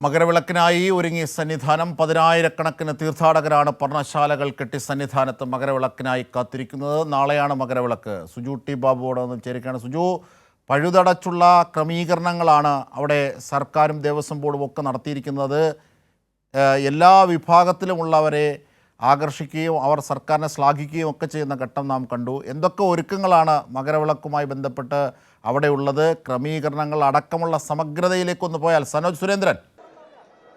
മകരവിളക്കിനായി ഒരുങ്ങി സന്നിധാനം. പതിനായിരക്കണക്കിന് തീർത്ഥാടകരാണ് പർണശാലകൾ കെട്ടി സന്നിധാനത്ത് മകരവിളക്കിനായി കാത്തിരിക്കുന്നത്. നാളെയാണ് മകരവിളക്ക്. സുജു ടി ബാബുവോട് ഒന്ന് ചേരുകയാണ്. സുജു, പഴുതടച്ചുള്ള ക്രമീകരണങ്ങളാണ് അവിടെ സർക്കാരും ദേവസ്വം ബോർഡും ഒക്കെ നടത്തിയിരിക്കുന്നത്. എല്ലാ വിഭാഗത്തിലുമുള്ളവരെ ആകർഷിക്കുകയും അവർ സർക്കാരിനെ ശ്ലാഘിക്കുകയും ഒക്കെ ചെയ്യുന്ന ഘട്ടം നാം കണ്ടു. എന്തൊക്കെ ഒരുക്കങ്ങളാണ് മകരവിളക്കുമായി ബന്ധപ്പെട്ട് അവിടെയുള്ളത്? ക്രമീകരണങ്ങൾ അടക്കമുള്ള സമഗ്രതയിലേക്കൊന്ന് പോയാൽ സനോജ് സുരേന്ദ്രൻ.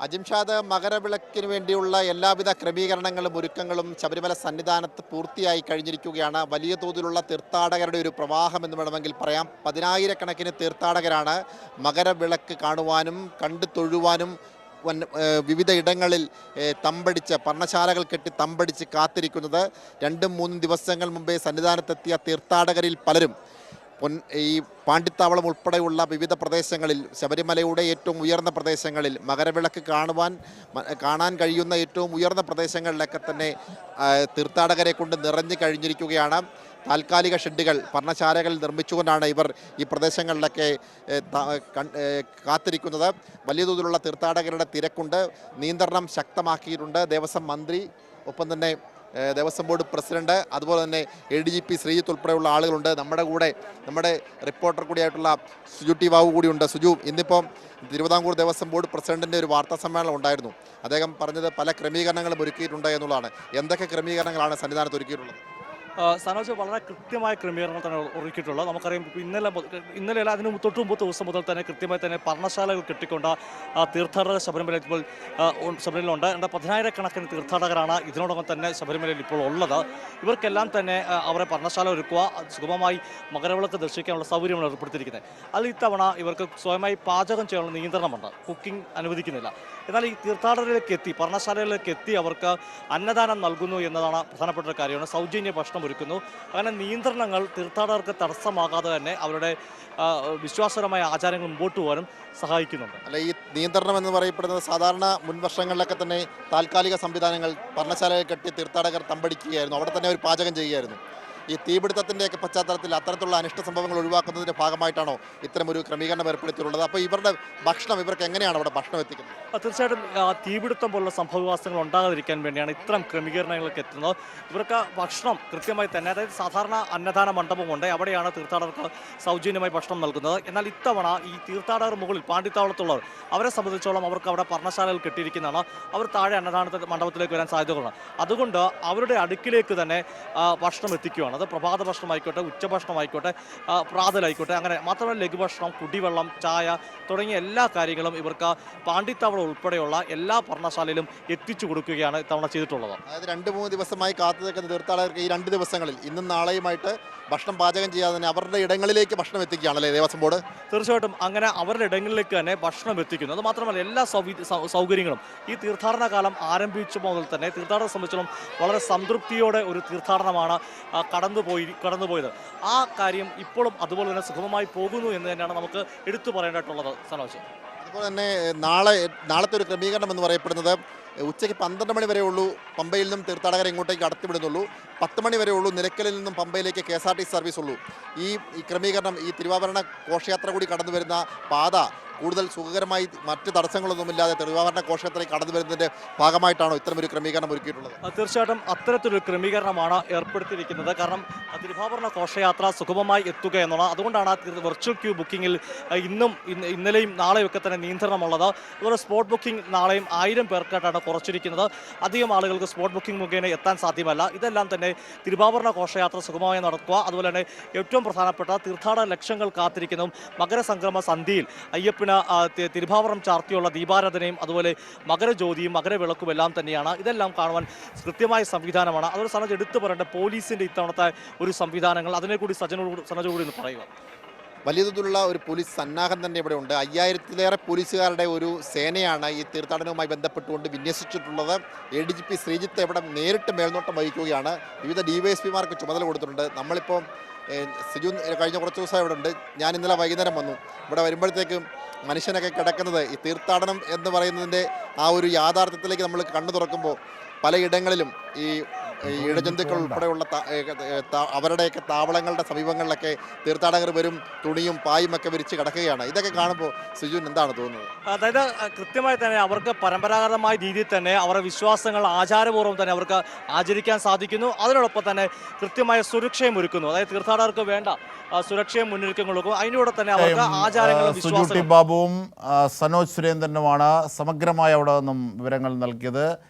അജിംഷാദ്, മകരവിളക്കിന് വേണ്ടിയുള്ള എല്ലാവിധ ക്രമീകരണങ്ങളും ഒരുക്കങ്ങളും ശബരിമല സന്നിധാനത്ത് പൂർത്തിയായി കഴിഞ്ഞിരിക്കുകയാണ്. വലിയ തോതിലുള്ള തീർത്ഥാടകരുടെ ഒരു പ്രവാഹം എന്ന് വേണമെങ്കിൽ പറയാം. പതിനായിരക്കണക്കിന് തീർത്ഥാടകരാണ് മകരവിളക്ക് കാണുവാനും കണ്ടു തൊഴുവാനും വിവിധ ഇടങ്ങളിൽ തമ്പടിച്ച് പർണശാലകൾ കെട്ടി തമ്പടിച്ച് കാത്തിരിക്കുന്നത്. 2-3 ദിവസങ്ങൾ മുമ്പേ സന്നിധാനത്തെത്തിയ തീർത്ഥാടകരിൽ പലരും ഈ പാണ്ടിത്താവളം ഉൾപ്പെടെയുള്ള വിവിധ പ്രദേശങ്ങളിൽ, ശബരിമലയുടെ ഏറ്റവും ഉയർന്ന പ്രദേശങ്ങളിൽ, മകരവിളക്ക് കാണാൻ കഴിയുന്ന ഏറ്റവും ഉയർന്ന പ്രദേശങ്ങളിലൊക്കെ തന്നെ തീർത്ഥാടകരെ കൊണ്ട് നിറഞ്ഞു കഴിഞ്ഞിരിക്കുകയാണ്. താൽക്കാലിക ഷെഡുകൾ, പർണശാലകൾ നിർമ്മിച്ചുകൊണ്ടാണ് ഇവർ ഈ പ്രദേശങ്ങളിലൊക്കെ കാത്തിരിക്കുന്നത്. വലിയ തോതിലുള്ള തീർത്ഥാടകരുടെ തിരക്കുണ്ട്. നിയന്ത്രണം ശക്തമാക്കിയിട്ടുണ്ട് ദേവസ്വം മന്ത്രി, ഒപ്പം തന്നെ ദേവസ്വം ബോർഡ് പ്രസിഡന്റ്, അതുപോലെ തന്നെ ADGP ശ്രീജിത്ത് ഉൾപ്പെടെയുള്ള ആളുകളുണ്ട്. നമ്മുടെ റിപ്പോർട്ടർ കൂടിയായിട്ടുള്ള സുജു ടി ബാബു കൂടിയുണ്ട്. സുജു, ഇന്നിപ്പം തിരുവിതാംകൂർ ദേവസ്വം ബോർഡ് പ്രസിഡന്റിൻ്റെ ഒരു വാർത്താ സമ്മേളനം ഉണ്ടായിരുന്നു. അദ്ദേഹം പറഞ്ഞത് പല ക്രമീകരണങ്ങളും ഒരുക്കിയിട്ടുണ്ട് എന്നുള്ളതാണ്. എന്തൊക്കെ ക്രമീകരണങ്ങളാണ് സന്നിധാനത്ത് ഒരുക്കിയിട്ടുള്ളത്? സനോജ്, വളരെ കൃത്യമായ ക്രമീകരണങ്ങൾ തന്നെ ഒരുക്കിയിട്ടുള്ളത്. നമുക്കറിയാം, ഇന്നലെ അല്ല, അതിന് തൊട്ട് മുമ്പത്തെ ദിവസം മുതൽ തന്നെ കൃത്യമായി തന്നെ പർണശാലകൾ കെട്ടിക്കൊണ്ട് തീർത്ഥാടകർ ശബരിമലയിൽ ശബരിമലയിലുണ്ട്. 10,000-കണക്കിന് തീർത്ഥാടകരാണ് ഇതിനോടൊപ്പം തന്നെ ശബരിമലയിൽ ഇപ്പോൾ ഉള്ളത്. ഇവർക്കെല്ലാം തന്നെ അവരെ പർണശാല ഒരുക്കുക, സുഗമമായി മകരവിളക്ക് ദർശിക്കാനുള്ള സൗകര്യമാണ് ഏർപ്പെടുത്തിയിരിക്കുന്നത്. അതിൽ ഇത്തവണ ഇവർക്ക് സ്വയമായി പാചകം ചെയ്യാനുള്ള നിയന്ത്രണമുണ്ട്. കുക്കിംഗ് അനുവദിക്കുന്നില്ല. എന്നാൽ ഈ തീർത്ഥാടകരിലേക്ക് എത്തി, പർണശാലകളിലേക്ക് എത്തി അവർക്ക് അന്നദാനം നൽകുന്നു എന്നതാണ് പ്രധാനപ്പെട്ട ഒരു കാര്യമാണ്. സൗജന്യ ഭക്ഷണം ഒരുക്കുന്നു. അങ്ങനെ നിയന്ത്രണങ്ങൾ തീർത്ഥാടകർക്ക് തടസ്സമാകാതെ തന്നെ അവരുടെ വിശ്വാസപരമായ ആചാരങ്ങൾ മുമ്പോട്ട് പോകാനും സഹായിക്കുന്നുണ്ട്. അല്ല, ഈ നിയന്ത്രണം എന്ന് പറയപ്പെടുന്നത് സാധാരണ മുൻ വർഷങ്ങളിലൊക്കെ തന്നെ താൽക്കാലിക സംവിധാനങ്ങൾ പർണശാലകൾ കെട്ടി തീർത്ഥാടകർ തമ്പടിക്കുകയായിരുന്നു, അവിടെ തന്നെ ഒരു പാചകം ചെയ്യുകയായിരുന്നു. ഈ തീപിടുത്തത്തിൻ്റെയൊക്കെ പശ്ചാത്തലത്തിൽ അത്തരത്തിലുള്ള അനിഷ്ട സംഭവങ്ങൾ ഒഴിവാക്കുന്നതിൻ്റെ ഭാഗമായിട്ടാണോ ഇത്തരമൊരു ക്രമീകരണം ഏർപ്പെടുത്തിയിട്ടുള്ളത്? അപ്പോൾ ഇവരുടെ ഭക്ഷണം, ഇവർക്ക് എങ്ങനെയാണ് അവിടെ ഭക്ഷണം എത്തിക്കുന്നത്? തീർച്ചയായിട്ടും തീപിടുത്തം പോലുള്ള സംഭവവികാസങ്ങൾ ഉണ്ടാകാതിരിക്കാൻ വേണ്ടിയാണ് ഇത്തരം ക്രമീകരണങ്ങൾക്ക് എത്തുന്നത്. ഇവർക്ക് ഭക്ഷണം കൃത്യമായി തന്നെ, അതായത് സാധാരണ അന്നദാന മണ്ഡപമുണ്ട്, അവിടെയാണ് തീർത്ഥാടകർക്ക് സൗജന്യമായി ഭക്ഷണം നൽകുന്നത്. എന്നാൽ ഇത്തവണ ഈ തീർത്ഥാടകർ മുകളിൽ പാണ്ടിത്താവളത്തുള്ളവർ, അവരെ സംബന്ധിച്ചോളം അവർക്ക് അവിടെ പർണശാലകൾ കെട്ടിയിരിക്കുന്നതാണ്. അവർ താഴെ അന്നദാന മണ്ഡപത്തിലേക്ക് വരാൻ സാധ്യതകളുണ്ട്. അതുകൊണ്ട് അവരുടെ അടുക്കിലേക്ക് തന്നെ ഭക്ഷണം എത്തിക്കുകയാണ്. അത് പ്രഭാത ഭക്ഷണമായിക്കോട്ടെ, ഉച്ചഭക്ഷണമായിക്കോട്ടെ, പ്രാതലായിക്കോട്ടെ, അങ്ങനെ മാത്രമല്ല ലഘുഭക്ഷണം, കുടിവെള്ളം, ചായ തുടങ്ങിയ എല്ലാ കാര്യങ്ങളും ഇവർക്ക് പാണ്ടിത്താവളം ഉൾപ്പെടെയുള്ള എല്ലാ പർണശാലയിലും എത്തിച്ചു കൊടുക്കുകയാണ് ഇത്തവണ ചെയ്തിട്ടുള്ളത്. അതായത് 2-3 ദിവസമായി കാത്തു നിൽക്കുന്ന തീർത്ഥാടകർക്ക് ഈ 2 ദിവസങ്ങളിൽ, ഇന്നും നാളെയുമായിട്ട് ഭക്ഷണം പാചകം ചെയ്യാതെ തന്നെ അവരുടെ ഇടങ്ങളിലേക്ക് ഭക്ഷണം എത്തിക്കുകയാണല്ലേ ദേവസ്വം ബോർഡ്? തീർച്ചയായിട്ടും അങ്ങനെ അവരുടെ ഇടങ്ങളിലേക്ക് തന്നെ ഭക്ഷണം എത്തിക്കുന്നു. അത് മാത്രമല്ല എല്ലാ സൗകര്യങ്ങളും ഈ തീർത്ഥാടന കാലം ആരംഭിച്ച മുതൽ തന്നെ തീർത്ഥാടകരെ സംബന്ധിച്ചിടത്തോളം വളരെ സംതൃപ്തിയോടെ ഒരു തീർത്ഥാടനമാണ് കടന്നുപോയത്. ആ കാര്യം ഇപ്പോഴും അതുപോലെ തന്നെ സുഗമമായി പോകുന്നു എന്ന് തന്നെയാണ് നമുക്ക് എടുത്തു പറയേണ്ടതായിട്ടുള്ളത് സനോജ്. അതുപോലെ തന്നെ നാളത്തെ ഒരു ക്രമീകരണം എന്ന് പറയപ്പെടുന്നത് ഉച്ചയ്ക്ക് 12 മണി വരെ ഉള്ളൂ പമ്പയിൽ നിന്നും തീർത്ഥാടകരെ ഇങ്ങോട്ടേക്ക് കടത്തിവിടുന്നുള്ളൂ. 10 മണി വരെ ഉള്ളൂ നിലയ്ക്കലിൽ നിന്നും പമ്പയിലേക്ക് KSRTC സർവീസ് ഉള്ളൂ. ഈ ക്രമീകരണം, ഈ തിരുവാഭരണ ഘോഷയാത്ര കൂടി കടന്നു വരുന്ന പാത കൂടുതൽ സുഖകരമായി മറ്റ് തടസ്സങ്ങളൊന്നുമില്ലാതെ തിരുവാഭരണ ഘോഷയാത്രയിൽ കടന്നു വരുന്നതിൻ്റെ ഭാഗമായിട്ടാണോ ഇത്തരമൊരു ക്രമീകരണം ഒരുക്കിയിട്ടുള്ളത്? തീർച്ചയായിട്ടും അത്തരത്തിലൊരു ക്രമീകരണമാണ് ഏർപ്പെടുത്തിയിരിക്കുന്നത്. കാരണം തിരുവാഭരണ ഘോഷയാത്ര സുഗമമായി എത്തുക എന്നുള്ളത്. അതുകൊണ്ടാണ് വെർച്വൽ ക്യൂ ബുക്കിങ്ങിൽ ഇന്നലെയും നാളെയൊക്കെ തന്നെ നിയന്ത്രണമുള്ളത്. അതുപോലെ സ്പോട്ട് ബുക്കിംഗ് നാളെയും 1000 പേർക്കായിട്ടാണ് കുറച്ചിരിക്കുന്നത്. അധികം ആളുകൾക്ക് സ്പോട്ട് ബുക്കിംഗ് മുഖേന എത്താൻ സാധ്യമല്ല. ഇതെല്ലാം തന്നെ തിരുവാഭരണ ഘോഷയാത്ര സുഗമമായി നടക്കുക, അതുപോലെ തന്നെ ഏറ്റവും പ്രധാനപ്പെട്ട തീർത്ഥാടക ലക്ഷങ്ങൾ കാത്തിരിക്കുന്നതും മകരസംക്രമ സന്ധ്യയിൽ അയ്യപ്പന് തിരുവാഭരണം ചാർത്തിയുള്ള ദീപാരാധനയും അതുപോലെ മകരജ്യോതിയും മകരവിളക്കും എല്ലാം തന്നെയാണ്. ഇതെല്ലാം കാണുവാൻ കൃത്യമായ സംവിധാനമാണ്. അതൊരു സമയത്ത് എടുത്തു പറയേണ്ട പോലീസിൻ്റെ ഇത്തവണത്തെ ഒരു സംവിധാനങ്ങൾ, അതിനെക്കൂടി സനോജ് ഒന്ന് പറയുക. വലിയ തോതിലുള്ള ഒരു പോലീസ് സന്നാഹം തന്നെ ഇവിടെ ഉണ്ട്. 5000-ലേറെ പോലീസുകാരുടെ ഒരു സേനയാണ് ഈ തീർത്ഥാടനവുമായി ബന്ധപ്പെട്ടുകൊണ്ട് വിന്യസിച്ചിട്ടുള്ളത്. ADGP ശ്രീജിത്ത് ഇവിടെ നേരിട്ട് മേൽനോട്ടം വഹിക്കുകയാണ്. വിവിധ DYSPമാർക്ക് ചുമതല കൊടുത്തിട്ടുണ്ട്. നമ്മളിപ്പോൾ സിജു കഴിഞ്ഞ കുറച്ച് ദിവസം ഇവിടെ ഉണ്ട്. ഞാൻ ഇന്നലെ വൈകുന്നേരം വന്നു. ഇവിടെ വരുമ്പോഴത്തേക്കും മനുഷ്യനൊക്കെ കിടക്കുന്നത്, ഈ തീർത്ഥാടനം എന്ന് പറയുന്നതിൻ്റെ ആ ഒരു യാഥാർത്ഥ്യത്തിലേക്ക് നമ്മൾ കണ്ണു തുറക്കുമ്പോൾ പലയിടങ്ങളിലും ഈ ഇഴജന്തുക്കൾ ഉൾപ്പെടെയുള്ള അവരുടെയൊക്കെ താവളങ്ങളുടെ സമീപങ്ങളിലൊക്കെ തീർത്ഥാടകർ വരും, തുണിയും പായും ഒക്കെ വിരിച്ച് കിടക്കുകയാണ്. ഇതൊക്കെ കാണുമ്പോൾ സുജുവിന് എന്താണ് തോന്നുന്നത്? അതായത് കൃത്യമായി തന്നെ അവർക്ക് പരമ്പരാഗതമായ രീതിയിൽ തന്നെ അവരുടെ വിശ്വാസങ്ങൾ ആചാരപൂർവ്വം തന്നെ അവർക്ക് ആചരിക്കാൻ സാധിക്കുന്നു. അതിനോടൊപ്പം തന്നെ കൃത്യമായ സുരക്ഷയും ഒരുക്കുന്നു. അതായത് തീർത്ഥാടകർക്ക് വേണ്ട സുരക്ഷയും മുന്നൊരുക്കങ്ങളും അതിനോടെ തന്നെ അവർക്ക് ആചാരങ്ങളും സുജൂട്ടി വിശ്വാസങ്ങളും ബാബുവും സനോജ് സുരേന്ദ്രനുമാണ് സമഗ്രമായ അവിടെ നിന്നും വിവരങ്ങൾ നൽകിയത്.